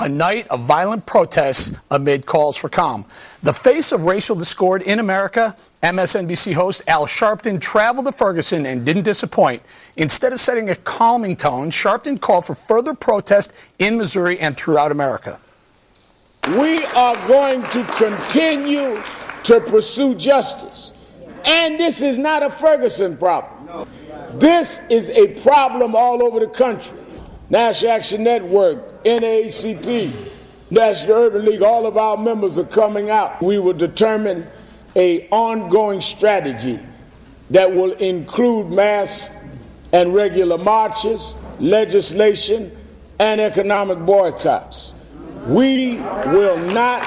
A night of violent protests amid calls for calm. The face of racial discord in America, MSNBC host Al Sharpton traveled to Ferguson and didn't disappoint. Instead of setting a calming tone, Sharpton called for further protest in Missouri and throughout America. We are going to continue to pursue justice. And this is not a Ferguson problem. This is a problem all over the country. National Action Network, NAACP, National Urban League, all of our members are coming out. We will determine an ongoing strategy that will include mass and regular marches, legislation, and economic boycotts. We will not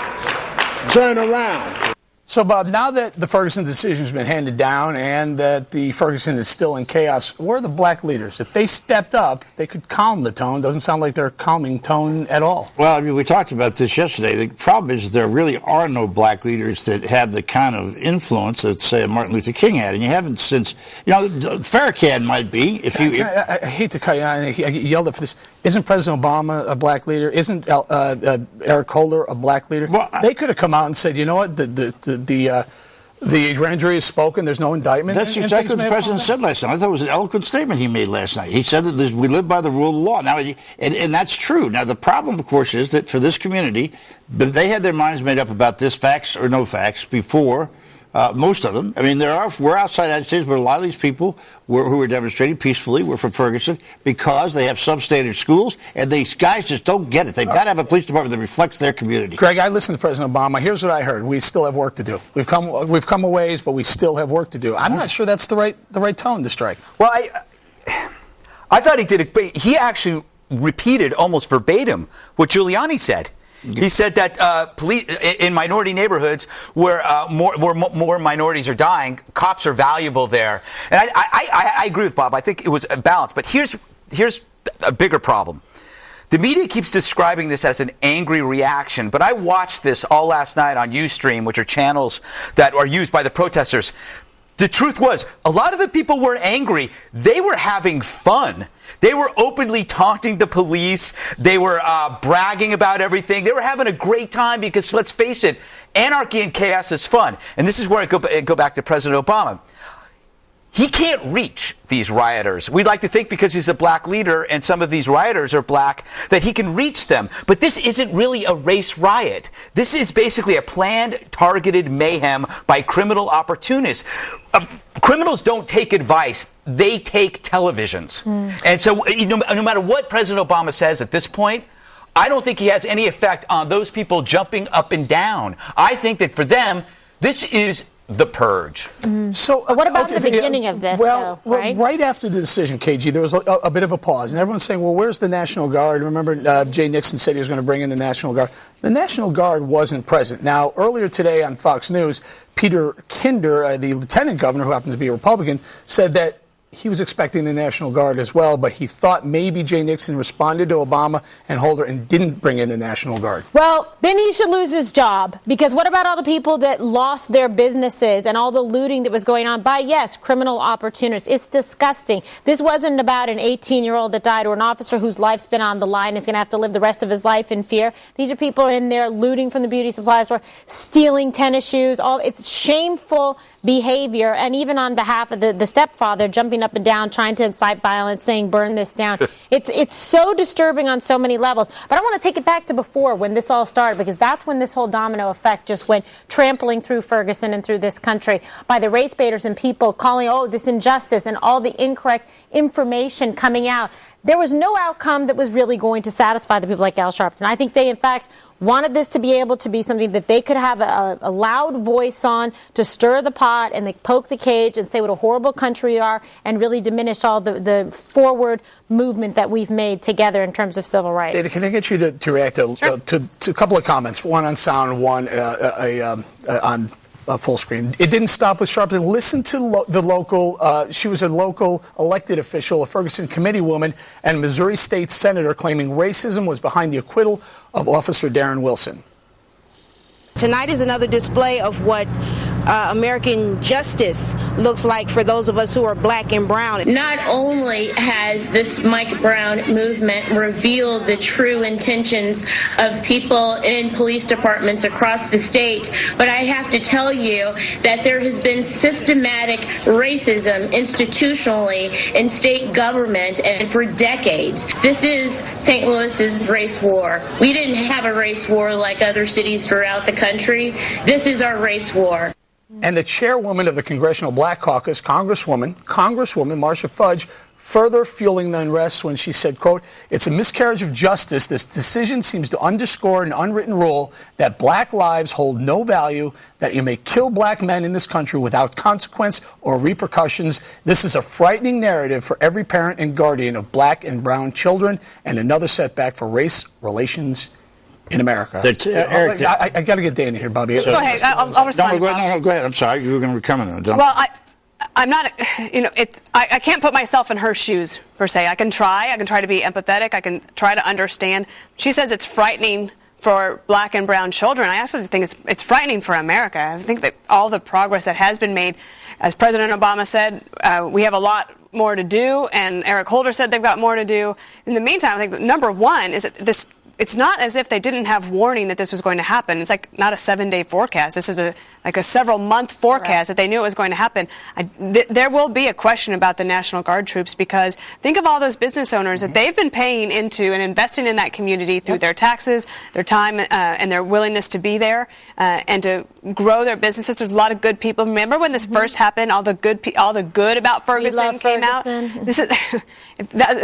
turn around. So, Bob, now that the Ferguson decision has been handed down and that the Ferguson is still in chaos, where are the black leaders? If they stepped up, they could calm the tone. Doesn't sound like they're calming tone at all. Well, I mean, we talked about this yesterday. The problem is there really are no black leaders that have the kind of influence that, say, Martin Luther King had. And you haven't since, Farrakhan might be. I hate to cut you on. I yelled at for this. Isn't President Obama a black leader? Isn't Eric Holder a black leader? Well, they could have come out and said, you know what, the grand jury has spoken. There's no indictment. That's exactly what the president said last night. I thought it was an eloquent statement he made last night. He said that we live by the rule of law. Now, and that's true. Now, the problem, of course, is that for this community, they had their minds made up about this, facts or no facts, before. Most of them. I mean, we're outside the United States, but a lot of these people who were demonstrating peacefully were from Ferguson because they have substandard schools, and these guys just don't get it. They've got to have a police department that reflects their community. Greg, I listened to President Obama. Here's what I heard. We still have work to do. We've come a ways, but we still have work to do. I'm not sure that's the right tone to strike. Well, I thought he did it. He actually repeated almost verbatim what Giuliani said. He said that police in minority neighborhoods where more minorities are dying, cops are valuable there. And I agree with Bob. I think it was a balance. But here's a bigger problem. The media keeps describing this as an angry reaction, but I watched this all last night on Ustream, which are channels that are used by the protesters. The truth was, a lot of the people weren't angry. They were having fun. They were openly taunting the police. They were bragging about everything. They were having a great time because, let's face it, anarchy and chaos is fun. And this is where I go back to President Obama. He can't reach these rioters. We'd like to think because he's a black leader and some of these rioters are black that he can reach them. But this isn't really a race riot. This is basically a planned, targeted mayhem by criminal opportunists. Criminals don't take advice. They take televisions. And so no matter what President Obama says at this point, I don't think he has any effect on those people jumping up and down. I think that for them, this is the purge. So what about the beginning of this, though, right? Right after the decision, KG, there was a bit of a pause. And everyone's saying, well, where's the National Guard? Remember, Jay Nixon said he was going to bring in the National Guard. The National Guard wasn't present. Now, earlier today on Fox News, Peter Kinder, the lieutenant governor, who happens to be a Republican, said that he was expecting the National Guard as well, but he thought maybe Jay Nixon responded to Obama and Holder and didn't bring in the National Guard. Well, then he should lose his job, because what about all the people that lost their businesses and all the looting that was going on by, yes, criminal opportunists? It's disgusting. This wasn't about an 18-year-old that died or an officer whose life's been on the line is going to have to live the rest of his life in fear. These are people in there looting from the beauty supply store, stealing tennis shoes. It's shameful behavior, and even on behalf of the stepfather jumping up and down, trying to incite violence, saying burn this down. It's so disturbing on so many levels. But I want to take it back to before, when this all started, because that's when this whole domino effect just went trampling through Ferguson and through this country by the race baiters and people calling, this injustice and all the incorrect information coming out. There was no outcome that was really going to satisfy the people like Al Sharpton. I think they, in fact, wanted this to be able to be something that they could have a loud voice on to stir the pot and they poke the cage and say what a horrible country we are and really diminish all the forward movement that we've made together in terms of civil rights. Dana, can I get you to react to a couple of comments, one on sound, one on full screen. It didn't stop with Sharpton. Listen to the local, she was a local elected official, a Ferguson committee woman, and Missouri state senator claiming racism was behind the acquittal of Officer Darren Wilson. Tonight is another display of what American justice looks like for those of us who are black and brown. Not only has this Mike Brown movement revealed the true intentions of people in police departments across the state, but I have to tell you that there has been systematic racism institutionally in state government and for decades. This is St. Louis's race war. We didn't have a race war like other cities throughout the country. This is our race war. And the chairwoman of the Congressional Black Caucus, Congresswoman Marcia Fudge, further fueling the unrest when she said, quote, "It's a miscarriage of justice. This decision seems to underscore an unwritten rule that black lives hold no value, that you may kill black men in this country without consequence or repercussions. This is a frightening narrative for every parent and guardian of black and brown children and another setback for race relations in America." I got to get Dana here, Bobby. Go ahead. I'll respond. No, go ahead. I'm sorry. You were going to come in. Well, I'm not, I can't put myself in her shoes, per se. I can try to be empathetic. I can try to understand. She says it's frightening for black and brown children. I actually think it's frightening for America. I think that all the progress that has been made, as President Obama said, we have a lot more to do, and Eric Holder said they've got more to do. In the meantime, I think that number one is that this. It's not as if they didn't have warning that this was going to happen. It's like not a 7-day forecast. This is a several-month forecast that they knew it was going to happen. There will be a question about the National Guard troops, because think of all those business owners that they've been paying into and investing in that community through their taxes, their time, and their willingness to be there and to grow their businesses. There's a lot of good people. Remember when this first happened? All the good about Ferguson came out. This is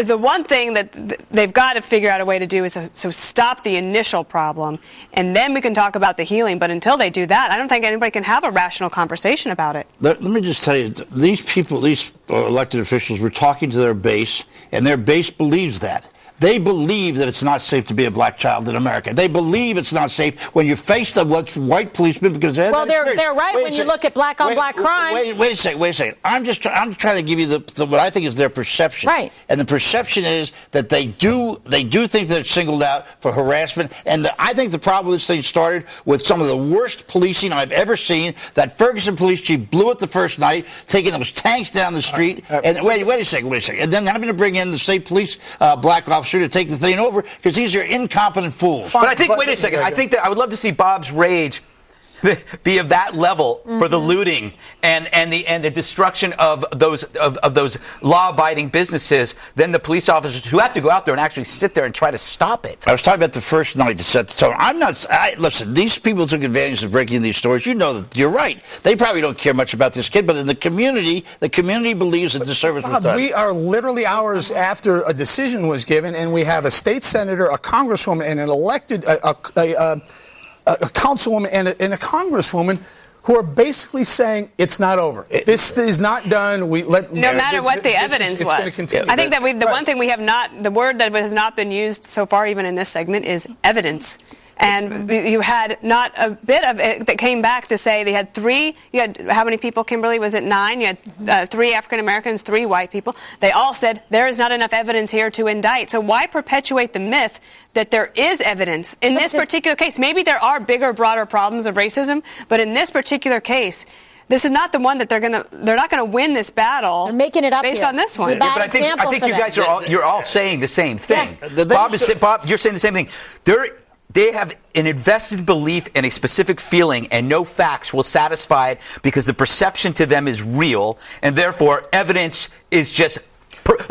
the one thing that they've got to figure out a way to do is so stop the initial problem, and then we can talk about the healing. But until they do that, I don't think anybody can have a rational conversation about it. Let me just tell you, these people, these elected officials, were talking to their base, and their base believes that. They believe that it's not safe to be a black child in America. They believe it's not safe when you're faced with white policemen because they had that experience. They're right when you look at black on black crime. Wait a second. I'm trying to give you what I think is their perception. Right. And the perception is that they do think they're singled out for harassment. And I think the problem with this thing started with some of the worst policing I've ever seen. That Ferguson police chief blew it the first night, taking those tanks down the street. And wait a second. And then having to bring in the state police black officer to take the thing over because these are incompetent fools. But I think, wait a second, I think that I would love to see Bob's rage be of that level for the looting and the destruction of those law-abiding businesses than the police officers who have to go out there and actually sit there and try to stop it. I was talking about the first night to set the tone. Listen, these people took advantage of breaking these stories. You know that you're right. They probably don't care much about this kid, but in the community believes that the service was done. We are literally hours after a decision was given, and we have a state senator, a congresswoman, and an elected a councilwoman and a congresswoman who are basically saying it's not over. This is not done. No matter what the evidence was. I think that the one thing we have not, the word that has not been used so far, even in this segment, is evidence. And you had not a bit of it that came back to say they had three. You had how many people, Kimberly? Was it 9? You had 3 African Americans, 3 white people. They all said there is not enough evidence here to indict. So why perpetuate the myth that there is evidence in this particular case? Maybe there are bigger, broader problems of racism, but in this particular case, this is not the one that they're not gonna win this battle. They're making it up based on this one. But I think you guys you're all saying the same thing. Yeah. Bob, you're saying the same thing. They have an invested belief in a specific feeling, and no facts will satisfy it because the perception to them is real, and therefore evidence is just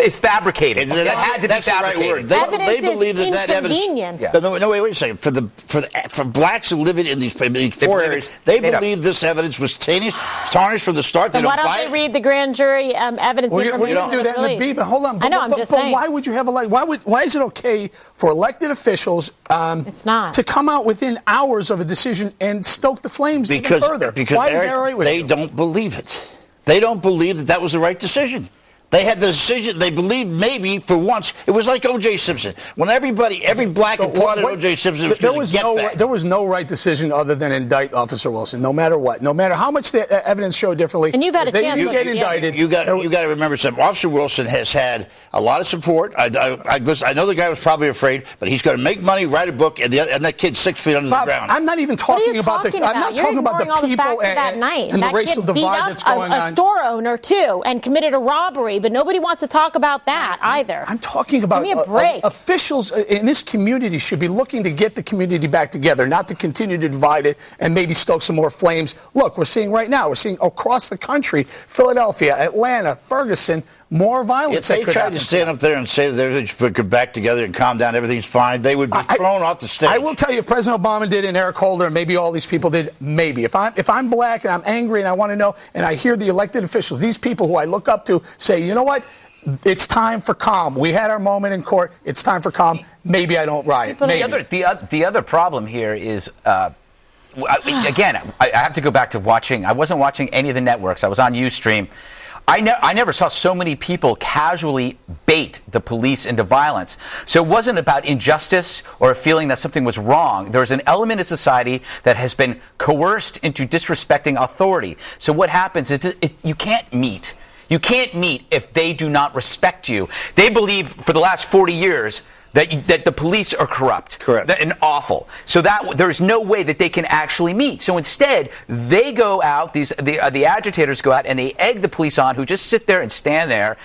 fabricated. That's the right word. They believe that evidence. Yeah. No, wait a second. For blacks who live in these 4 areas, they believe this evidence was tarnished from the start. So why don't they read the grand jury evidence? We don't do that in the B. But hold on. I know. I'm just saying. Why would you have why is it okay for elected officials to come out within hours of a decision and stoke the flames even further? Because why is that right with they don't believe it. They don't believe that was the right decision. They had the decision. They believed maybe for once. It was like O.J. Simpson. When every black applauded O.J. Simpson, it was there was no right decision other than indict Officer Wilson, no matter what, no matter how much the evidence showed differently. And you've had a chance to get indicted. You got to remember something. Officer Wilson has had a lot of support. I know the guy was probably afraid, but he's going to make money, write a book, and that kid's 6 feet under the ground. I'm not even talking about the. I'm not talking about the people and the racial divide that's going on. A store owner too, and committed a robbery, but nobody wants to talk about that either. I'm talking about Give me a break. Officials in this community should be looking to get the community back together, not to continue to divide it and maybe stoke some more flames. Look, we're seeing across the country, Philadelphia, Atlanta, Ferguson, more violence. If they tried to stand up there and say that everything should get back together and calm down, everything's fine, they would be thrown off the stage. I will tell you, if President Obama did, and Eric Holder, and maybe all these people did, maybe. If I'm black and I'm angry and I want to know, and I hear the elected officials, these people who I look up to, say, you know what? It's time for calm. We had our moment in court. It's time for calm. Maybe I don't riot. But the other problem here is, again, I have to go back to watching. I wasn't watching any of the networks. I was on Ustream. I never saw so many people casually bait the police into violence. So it wasn't about injustice or a feeling that something was wrong. There's an element of society that has been coerced into disrespecting authority. So what happens is you can't meet. You can't meet if they do not respect you. They believe for the last 40 years that the police are corrupt. Correct. And awful. So that there's no way that they can actually meet. So instead, they go out, the agitators go out and they egg the police on, who just sit there and stand there.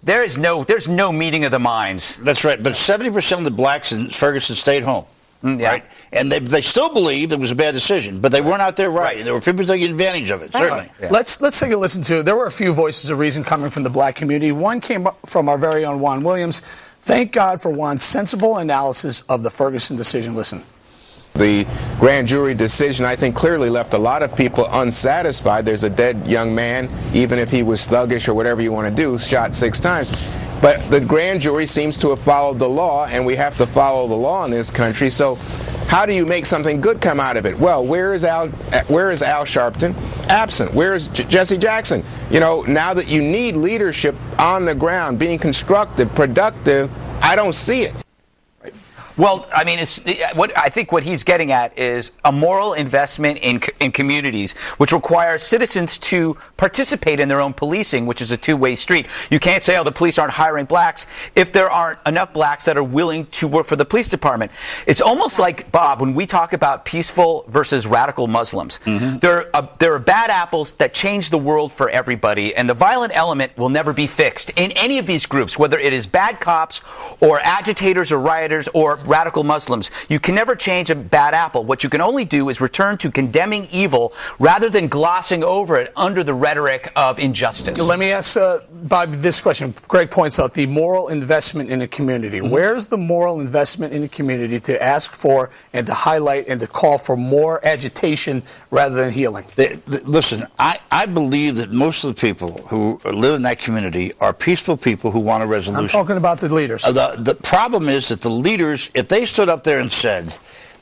There's no meeting of the minds. That's right. But 70% of the blacks in Ferguson stayed home. Yeah. Right? And they still believe it was a bad decision, but they weren't out there rioting. There were people taking advantage of it, certainly. Yeah. Let's take a listen to it. There were a few voices of reason coming from the black community. One came from our very own Juan Williams. Thank God for Juan's sensible analysis of the Ferguson decision. Listen. The grand jury decision, I think, clearly left a lot of people unsatisfied. There's a dead young man, even if he was thuggish or whatever you want to do, shot 6 times. But the grand jury seems to have followed the law, and we have to follow the law in this country. So how do you make something good come out of it? Well, where is Al Sharpton? Absent. Where is Jesse Jackson? You know, now that you need leadership on the ground, being constructive, productive, I don't see it. Well, I mean, I think what he's getting at is a moral investment in communities, which requires citizens to participate in their own policing, which is a two-way street. You can't say, the police aren't hiring blacks if there aren't enough blacks that are willing to work for the police department. It's almost like, Bob, when we talk about peaceful versus radical Muslims, there are bad apples that change the world for everybody, and the violent element will never be fixed in any of these groups, whether it is bad cops or agitators or rioters or radical Muslims. You can never change a bad apple. What you can only do is return to condemning evil rather than glossing over it under the rhetoric of injustice. Let me ask Bob this question. Greg points out the moral investment in a community. Where's the moral investment in a community to ask for and to highlight and to call for more agitation rather than healing? Listen, I believe that most of the people who live in that community are peaceful people who want a resolution. I'm talking about the leaders. The problem is that the leaders, if they stood up there and said,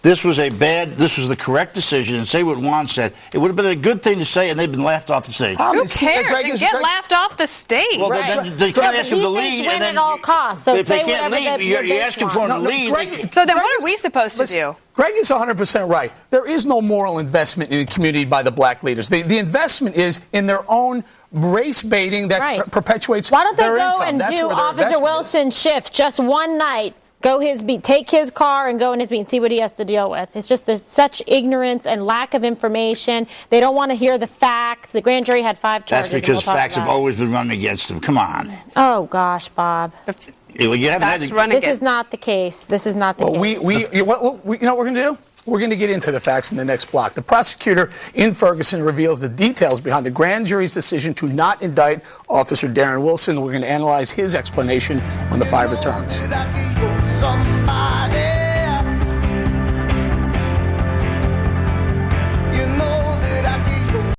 this was the correct decision, and say what Juan said, it would have been a good thing to say, and they've been laughed off the stage. Who cares? Get laughed off the stage. Well, then they can't ask them to leave. Win at all costs. So if they can't leave, you're asking for them to leave. So then what are we supposed to do? Greg is 100% right. There is no moral investment in the community by the black leaders. The investment is in their own race baiting that perpetuates Why don't they their go income. and do Officer Wilson's shift just one night? Go his beat, take his car and go in his beat and see what he has to deal with. It's just there's such ignorance and lack of information. They don't want to hear the facts. The grand jury had 5 charges. That's because facts have always been running against them. Come on. Oh, gosh, Bob. This is not the case. This is not the case. You know what we're going to do? We're going to get into the facts in the next block. The prosecutor in Ferguson reveals the details behind the grand jury's decision to not indict Officer Darren Wilson. We're going to analyze his explanation when the 5 returns.